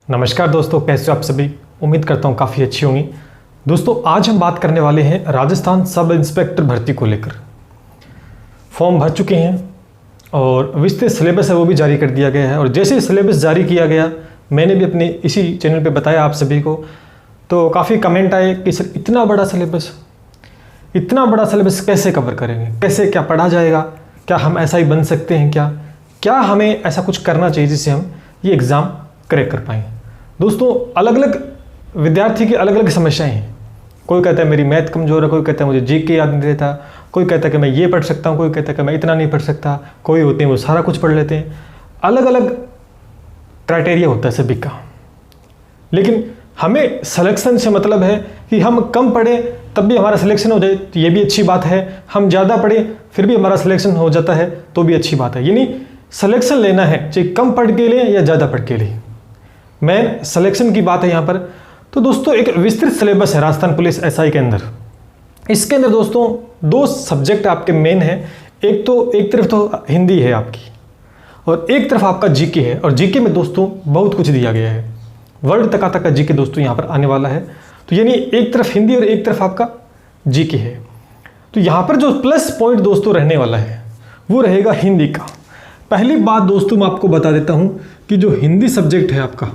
नमस्कार दोस्तों, कैसे हो आप सभी। उम्मीद करता हूँ काफ़ी अच्छी होंगी। दोस्तों आज हम बात करने वाले हैं राजस्थान सब इंस्पेक्टर भर्ती को लेकर। फॉर्म भर चुके हैं और विस्तृत सिलेबस है वो भी जारी कर दिया गया है। और जैसे ही सिलेबस जारी किया गया, मैंने भी अपने इसी चैनल पे बताया आप सभी को, तो काफ़ी कमेंट आए कि सर इतना बड़ा सिलेबस कैसे कवर करेंगे, कैसे क्या पढ़ा जाएगा, क्या हम ऐसा ही बन सकते हैं, क्या हमें ऐसा कुछ करना चाहिए जिससे हम ये एग्ज़ाम क्रैक कर पाएँ। दोस्तों अलग अलग विद्यार्थी की अलग अलग समस्याएं हैं। कोई कहता है मेरी मैथ कमज़ोर है, कोई कहता है मुझे जीके याद नहीं रहता, कोई कहता है कि मैं ये पढ़ सकता हूँ, कोई कहता है कि मैं इतना नहीं पढ़ सकता, कोई होते हैं वो सारा कुछ पढ़ लेते हैं। अलग अलग क्राइटेरिया होता है सभी का। लेकिन हमें सिलेक्शन से मतलब है कि हम कम पढ़े तब भी हमारा सिलेक्शन हो जाए तो ये भी अच्छी बात है, हम ज़्यादा पढ़े फिर भी हमारा सिलेक्शन हो जाता है तो भी अच्छी बात है। यानी सिलेक्शन लेना है, चाहे कम पढ़ के लें या ज़्यादा पढ़ के लें, मेन सिलेक्शन की बात है यहाँ पर। तो दोस्तों एक विस्तृत सिलेबस है राजस्थान पुलिस एसआई के अंदर। इसके अंदर दोस्तों दो सब्जेक्ट आपके मेन हैं। एक तरफ तो हिंदी है आपकी और एक तरफ आपका जीके है। और जीके में दोस्तों बहुत कुछ दिया गया है, वर्ल्ड तक का जीके दोस्तों यहाँ पर आने वाला है। तो यानी एक तरफ हिंदी और एक तरफ आपका जीके है। तो यहाँ पर जो प्लस पॉइंट दोस्तों रहने वाला है वो रहेगा हिंदी का। पहली बात दोस्तों मैं आपको बता देता हूँ कि जो हिंदी सब्जेक्ट है आपका,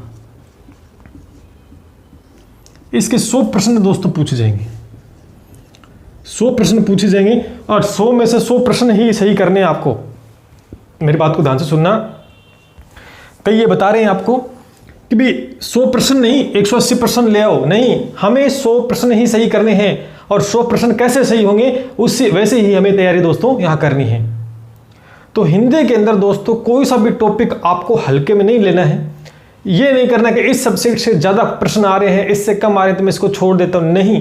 इसके 100 प्रश्न दोस्तों पूछे जाएंगे। 100 प्रश्न पूछे जाएंगे और 100 में से 100 प्रश्न ही सही करने हैं आपको। मेरी बात को ध्यान से सुनना। कई ये बता रहे हैं आपको कि भाई 100 प्रश्न नहीं 180 प्रश्न ले आओ, नहीं, हमें 100 प्रश्न ही सही करने हैं। और 100 प्रश्न कैसे सही होंगे उससे वैसे ही हमें तैयारी दोस्तों यहाँ करनी है। तो हिंदी के अंदर दोस्तों कोई सा भी टॉपिक आपको हल्के में नहीं लेना है। ये नहीं करना कि इस सब्जेक्ट से ज़्यादा प्रश्न आ रहे हैं, इससे कम आ रहे हैं तो मैं इसको छोड़ देता हूँ। नहीं,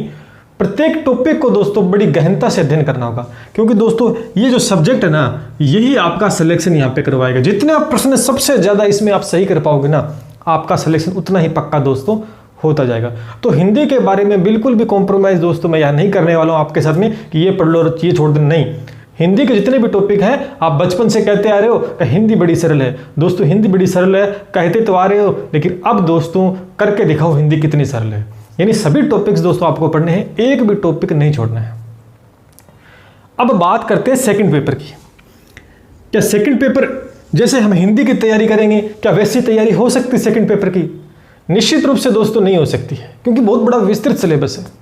प्रत्येक टॉपिक को दोस्तों बड़ी गहनता से अध्ययन करना होगा, क्योंकि दोस्तों ये जो सब्जेक्ट है ना, यही आपका सिलेक्शन यहाँ पे करवाएगा। जितने आप प्रश्न सबसे ज़्यादा इसमें आप सही कर पाओगे ना, आपका सिलेक्शन उतना ही पक्का दोस्तों होता जाएगा। तो हिंदी के बारे में बिल्कुल भी कॉम्प्रोमाइज़ दोस्तों मैं यहाँ नहीं करने वाला हूँ आपके साथ में कि ये पढ़ लो और ये छोड़ दो। नहीं, हिंदी के जितने भी टॉपिक हैं आप बचपन से कहते आ रहे हो कि हिंदी बड़ी सरल है। दोस्तों हिंदी बड़ी सरल है कहते तो आ रहे हो, लेकिन अब दोस्तों करके दिखाओ हिंदी कितनी सरल है। यानी सभी टॉपिक्स दोस्तों आपको पढ़ने हैं, एक भी टॉपिक नहीं छोड़ना है। अब बात करते हैं सेकंड पेपर की। क्या सेकंड पेपर जैसे हम हिंदी की तैयारी करेंगे, क्या वैसी तैयारी हो सकती है सेकंड पेपर की? निश्चित रूप से दोस्तों नहीं हो सकती है, क्योंकि बहुत बड़ा विस्तृत सिलेबस है।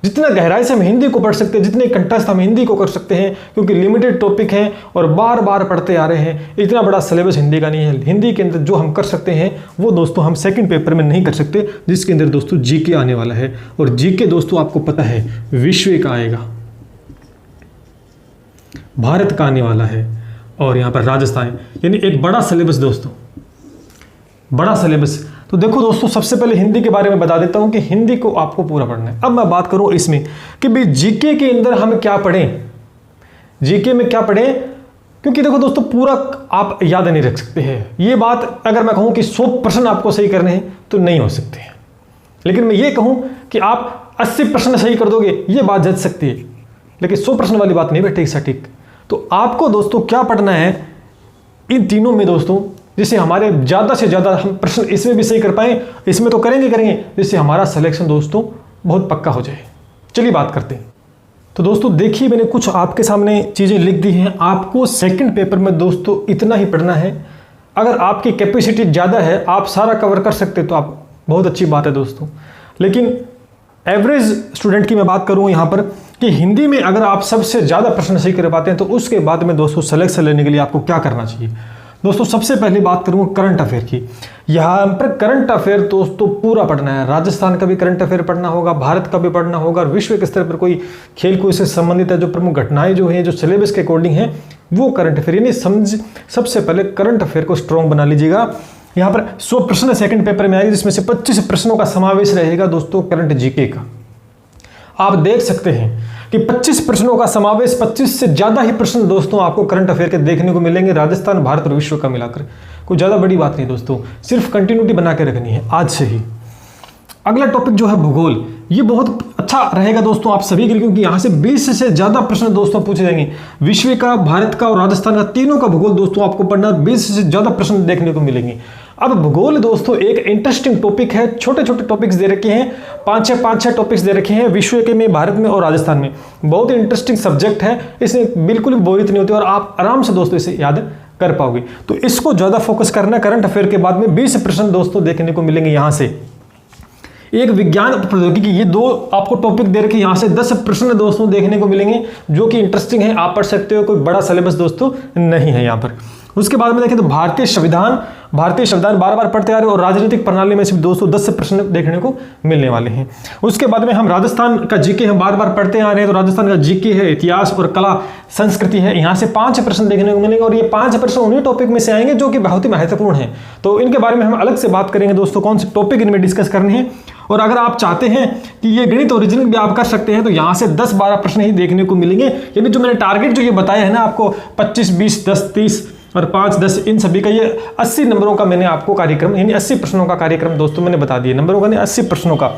जितना गहराई से हम हिंदी को पढ़ सकते हैं, जितने कंठस्थ हम हिंदी को कर सकते हैं, क्योंकि लिमिटेड टॉपिक हैं और बार बार पढ़ते आ रहे हैं, इतना बड़ा सिलेबस हिंदी का नहीं है। हिंदी के अंदर जो हम कर सकते हैं वो दोस्तों हम सेकंड पेपर में नहीं कर सकते, जिसके अंदर दोस्तों जीके आने वाला है। और जीके दोस्तों आपको पता है विश्व का आएगा, भारत का आने वाला है और यहाँ पर राजस्थान, यानी एक बड़ा सिलेबस दोस्तों, बड़ा सिलेबस। तो देखो दोस्तों सबसे पहले हिंदी के बारे में बता देता हूं कि हिंदी को आपको पूरा पढ़ना है। अब मैं बात करूं इसमें कि भाई जीके के अंदर हम क्या पढ़ें, जीके में क्या पढ़ें, क्योंकि देखो दोस्तों पूरा आप याद नहीं रख सकते हैं। ये बात अगर मैं कहूं कि 100 प्रश्न आपको सही करने हैं तो नहीं हो सकते हैं, लेकिन मैं ये कहूं कि आप 80 प्रश्न सही कर दोगे, ये बात जच सकती है, लेकिन 100 प्रश्न वाली बात नहीं बैठेगी सटीक। तो आपको दोस्तों क्या पढ़ना है इन तीनों में दोस्तों, जिससे हमारे ज़्यादा से ज़्यादा हम प्रश्न इसमें भी सही कर पाएँ, इसमें तो करेंगे, जिससे हमारा सिलेक्शन दोस्तों बहुत पक्का हो जाए। चलिए बात करते हैं। तो दोस्तों देखिए मैंने कुछ आपके सामने चीज़ें लिख दी हैं। आपको सेकंड पेपर में दोस्तों इतना ही पढ़ना है। अगर आपकी कैपेसिटी ज़्यादा है, आप सारा कवर कर सकते तो आप बहुत अच्छी बात है दोस्तों। लेकिन एवरेज स्टूडेंट की मैं बात करूँ यहाँ पर कि हिंदी में अगर आप सबसे ज़्यादा प्रश्न सही कर पाते हैं तो उसके बाद में दोस्तों सिलेक्शन लेने के लिए आपको क्या करना चाहिए। दोस्तों सबसे पहले बात करूँगा करंट अफेयर की। यहाँ पर करंट अफेयर दोस्तों पूरा पढ़ना है। राजस्थान का भी करंट अफेयर पढ़ना होगा, भारत का भी पढ़ना होगा, और विश्व के स्तर पर कोई खेल कूद से संबंधित है, जो प्रमुख घटनाएं जो हैं जो सिलेबस के अकॉर्डिंग हैं वो करंट अफेयर, यानी सबसे पहले करंट अफेयर को स्ट्रॉन्ग बना लीजिएगा। यहाँ पर 100 प्रश्न सेकंड पेपर में आएगी, जिसमें से 25 प्रश्नों का समावेश रहेगा दोस्तों करंट जीके का। आप देख सकते हैं कि 25 प्रश्नों का समावेश, 25 से ज़्यादा ही प्रश्न दोस्तों आपको करंट अफेयर के देखने को मिलेंगे, राजस्थान, भारत और विश्व का मिलाकर। कोई ज़्यादा बड़ी बात नहीं दोस्तों, सिर्फ कंटिन्यूटी बना के रखनी है आज से ही। अगला टॉपिक जो है भूगोल, ये बहुत अच्छा रहेगा दोस्तों आप सभी के लिए, क्योंकि यहाँ से 20 से ज़्यादा प्रश्न दोस्तों पूछे जाएंगे। विश्व का, भारत का और राजस्थान का, तीनों का भूगोल दोस्तों आपको पढ़ना, 20 से ज़्यादा प्रश्न देखने को मिलेंगे। अब भूगोल दोस्तों एक इंटरेस्टिंग टॉपिक है, छोटे छोटे टॉपिक्स दे रखे हैं, पाँच छः टॉपिक्स दे रखे हैं विश्व के में, भारत में और राजस्थान में। बहुत ही इंटरेस्टिंग सब्जेक्ट है, इसमें बिल्कुल भी बोरियत नहीं होती और आप आराम से दोस्तों इसे याद कर पाओगे। तो इसको ज़्यादा फोकस करना, करंट अफेयर के बाद में 20 प्रश्न दोस्तों देखने को मिलेंगे यहाँ से। एक विज्ञान प्रौद्योगिकी, ये दो आपको टॉपिक दे रखे, यहाँ से 10 प्रश्न दोस्तों देखने को मिलेंगे जो कि इंटरेस्टिंग है, आप पढ़ सकते हो, कोई बड़ा सिलेबस दोस्तों नहीं है यहाँ पर। उसके बाद में देखें तो भारतीय संविधान बार बार पढ़ते आ रहे हैं और राजनीतिक प्रणाली में से दोस्तों 10 प्रश्न देखने को मिलने वाले हैं। उसके बाद में हम राजस्थान का जीके हम बार बार पढ़ते आ रहे हैं, तो राजस्थान का जीके है, इतिहास और कला संस्कृति है, यहाँ से 5 प्रश्न देखने को मिलेंगे और ये 5 प्रश्न उन्हीं टॉपिक में से आएंगे जो कि बहुत ही महत्वपूर्ण है। तो इनके बारे में हम अलग से बात करेंगे दोस्तों, कौन से टॉपिक इनमें डिस्कस करने हैं। और अगर आप चाहते हैं कि ये गणित और रीजनिंग भी आप कर सकते हैं तो यहाँ से 10-12 प्रश्न ही देखने को मिलेंगे। यानी जो मैंने टारगेट जो ये बताया है ना आपको 25, 20, 10, 30 और 5, 10, इन सभी का ये 80 नंबरों का मैंने आपको कार्यक्रम, यानी 80 प्रश्नों का कार्यक्रम दोस्तों मैंने बता दिया, नंबरों का नहीं 80 प्रश्नों का।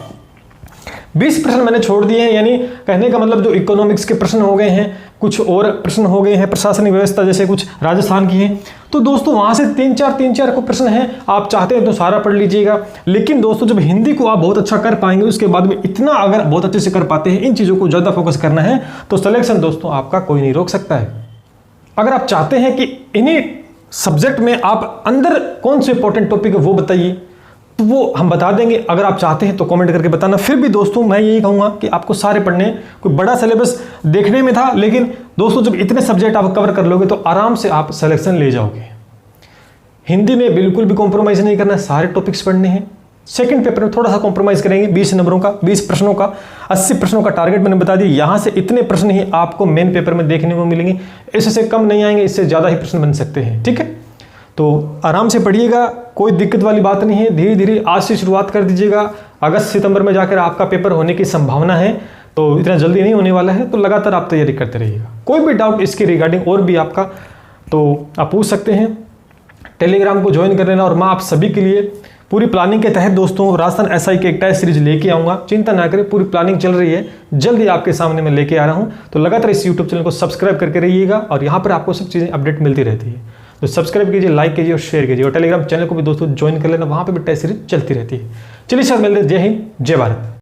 20 प्रश्न मैंने छोड़ दिए हैं, यानी कहने का मतलब जो इकोनॉमिक्स के प्रश्न हो गए हैं, कुछ और प्रश्न हो गए हैं प्रशासनिक व्यवस्था जैसे कुछ राजस्थान की है। तो दोस्तों वहाँ से 3-4 को प्रश्न हैं, आप चाहते हैं तो सारा पढ़ लीजिएगा। लेकिन दोस्तों जब हिंदी को आप बहुत अच्छा कर पाएंगे, उसके बाद में इतना अगर बहुत अच्छे से कर पाते हैं, इन चीज़ों को ज़्यादा फोकस करना है तो सिलेक्शन दोस्तों आपका कोई नहीं रोक सकता है। अगर आप चाहते हैं कि इन्हीं सब्जेक्ट में आप अंदर कौन से इंपॉर्टेंट टॉपिक है वो बताइए, तो वो हम बता देंगे। अगर आप चाहते हैं तो कमेंट करके बताना। फिर भी दोस्तों मैं यही कहूँगा कि आपको सारे पढ़ने, कोई बड़ा सिलेबस देखने में था, लेकिन दोस्तों जब इतने सब्जेक्ट आप कवर कर लोगे तो आराम से आप सिलेक्शन ले जाओगे। हिंदी में बिल्कुल भी कॉम्प्रोमाइज़ नहीं करना, सारे टॉपिक्स पढ़ने हैं। सेकंड पेपर में थोड़ा सा कॉम्प्रोमाइज़ करेंगे, 20 नंबरों का, 20 प्रश्नों का, 80 प्रश्नों का टारगेट मैंने बता दिया। यहाँ से इतने प्रश्न ही आपको मेन पेपर में देखने को मिलेंगे, इससे कम नहीं आएंगे, इससे ज़्यादा ही प्रश्न बन सकते हैं। ठीक है, तो आराम से पढ़िएगा, कोई दिक्कत वाली बात नहीं है। धीरे धीरे आज से शुरुआत कर दीजिएगा। अगस्त सितंबर में जाकर आपका पेपर होने की संभावना है, तो इतना जल्दी नहीं होने वाला है, तो लगातार आप तैयारी करते रहिएगा। कोई भी डाउट इसके रिगार्डिंग और भी आपका तो आप पूछ सकते हैं। टेलीग्राम को ज्वाइन कर लेना। और मैं आप सभी के लिए पूरी प्लानिंग के तहत दोस्तों राजस्थान एसआई की एक टेस्ट सीरीज लेके आऊँगा, चिंता ना करें, पूरी प्लानिंग चल रही है, जल्दी आपके सामने मैं लेके आ रहा हूँ। तो लगातार इस यूट्यूब चैनल को सब्सक्राइब करके रहिएगा और यहाँ पर आपको सब चीज़ें अपडेट मिलती रहती है। तो सब्सक्राइब कीजिए, लाइक कीजिए और शेयर कीजिए। और टेलीग्राम चैनल को भी दोस्तों ज्वाइन कर लेना, वहाँ पे भी टेस्ट सीरीज चलती रहती है। चलिए सर, मिलते हैं। जय हिंद, जय भारत।